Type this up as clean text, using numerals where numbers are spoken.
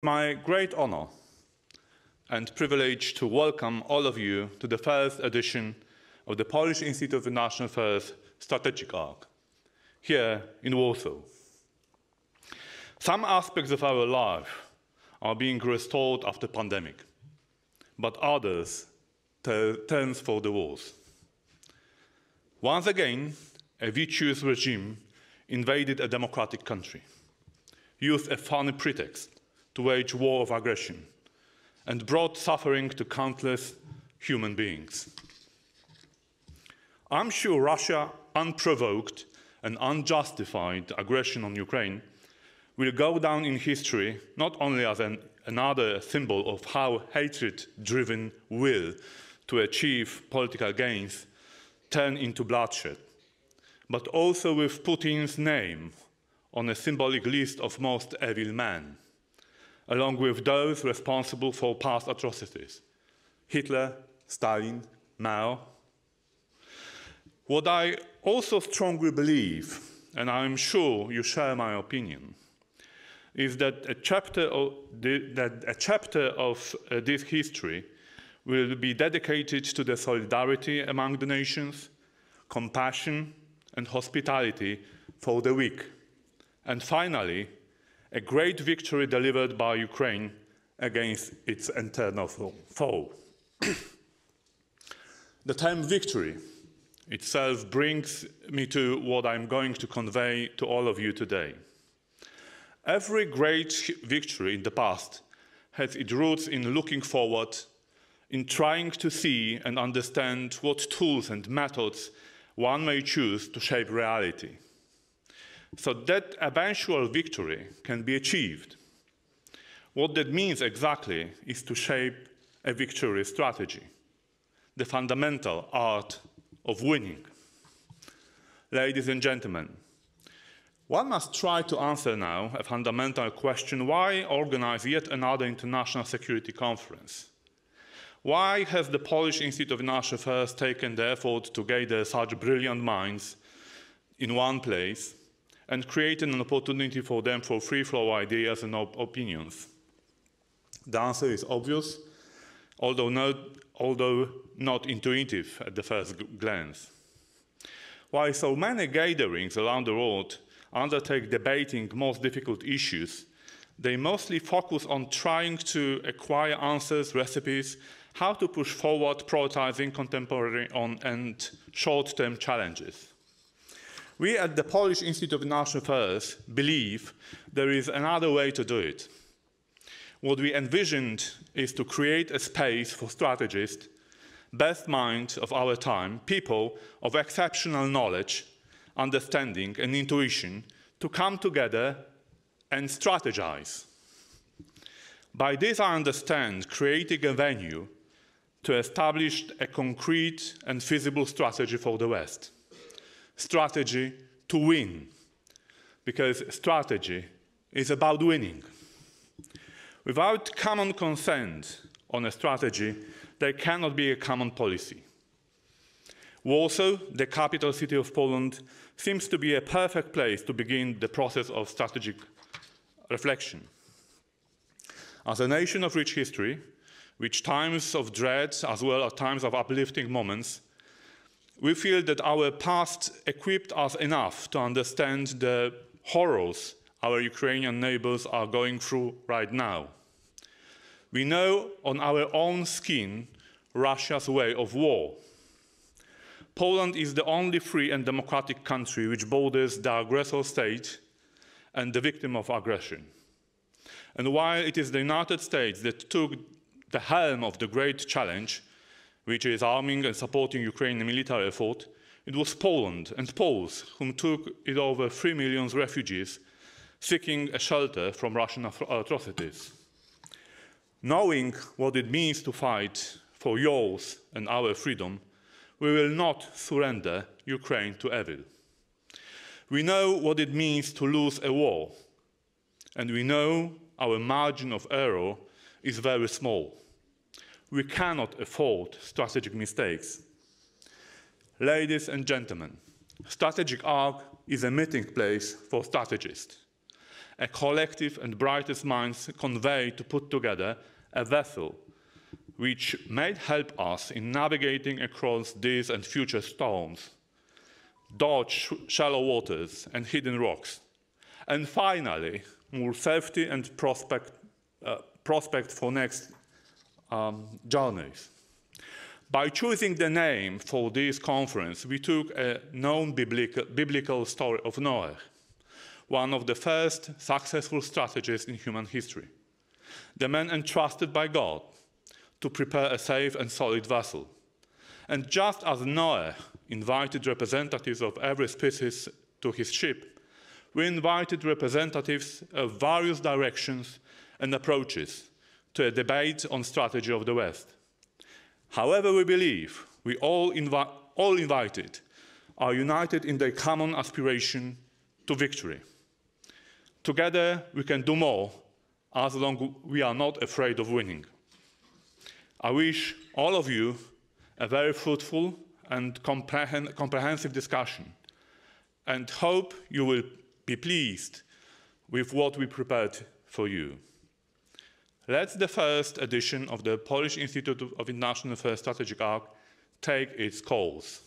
My great honor and privilege to welcome all of you to the first edition of the Polish Institute of International Affairs Strategic Arc, here in Warsaw. Some aspects of our life are being restored after the pandemic, but others turn for the worse. Once again, a virtuous regime invaded a democratic country, used a funny pretext to wage war of aggression, and brought suffering to countless human beings. I'm sure Russia's unprovoked and unjustified aggression on Ukraine will go down in history not only as another symbol of how hatred-driven will to achieve political gains turn into bloodshed, but also with Putin's name on a symbolic list of most evil men, along with those responsible for past atrocities: Hitler, Stalin, Mao. What I also strongly believe, and I'm sure you share my opinion, is that a chapter of this history will be dedicated to the solidarity among the nations, compassion and hospitality for the weak, and finally, a great victory delivered by Ukraine against its internal foe. The term victory itself brings me to what I'm going to convey to all of you today. Every great victory in the past has its roots in looking forward, in trying to see and understand what tools and methods one may choose to shape reality, so that eventual victory can be achieved. What that means exactly is to shape a victory strategy, the fundamental art of winning. Ladies and gentlemen, one must try to answer now a fundamental question: why organize yet another international security conference? Why has the Polish Institute of International Affairs taken the effort to gather such brilliant minds in one place and created an opportunity for them for free flow ideas and opinions? The answer is obvious, although not intuitive at the first glance. While so many gatherings around the world undertake debating most difficult issues, they mostly focus on trying to acquire answers, recipes, how to push forward prioritizing contemporary and short-term challenges. We at the Polish Institute of International Affairs believe there is another way to do it. What we envisioned is to create a space for strategists, best minds of our time, people of exceptional knowledge, understanding and intuition, to come together and strategize. By this I understand creating a venue to establish a concrete and feasible strategy for the West. Strategy to win, because strategy is about winning. Without common consent on a strategy, there cannot be a common policy. Warsaw, the capital city of Poland, seems to be a perfect place to begin the process of strategic reflection. As a nation of rich history, with times of dread as well as times of uplifting moments, we feel that our past equipped us enough to understand the horrors our Ukrainian neighbors are going through right now. We know on our own skin Russia's way of war. Poland is the only free and democratic country which borders the aggressor state and the victim of aggression. And while it is the United States that took the helm of the great challenge, which is arming and supporting Ukrainian military effort, it was Poland and Poles whom took it over 3 million refugees seeking a shelter from Russian atrocities. Knowing what it means to fight for yours and our freedom, we will not surrender Ukraine to evil. We know what it means to lose a war, and we know our margin of error is very small. We cannot afford strategic mistakes. Ladies and gentlemen, Strategic Arc is a meeting place for strategists, a collective and brightest minds convey to put together a vessel which may help us in navigating across these and future storms, dodge shallow waters and hidden rocks, and finally, more safety and prospect for next journeys. By choosing the name for this conference, we took a known biblical story of Noah, one of the first successful strategists in human history, the man entrusted by God to prepare a safe and solid vessel. And just as Noah invited representatives of every species to his ship, we invited representatives of various directions and approaches to a debate on strategy of the West. However, we believe we all invited are united in their common aspiration to victory. Together, we can do more as long as we are not afraid of winning. I wish all of you a very fruitful and comprehensive discussion, and hope you will be pleased with what we prepared for you. Let the first edition of the Polish Institute of International Affairs Strategic Arc take its course.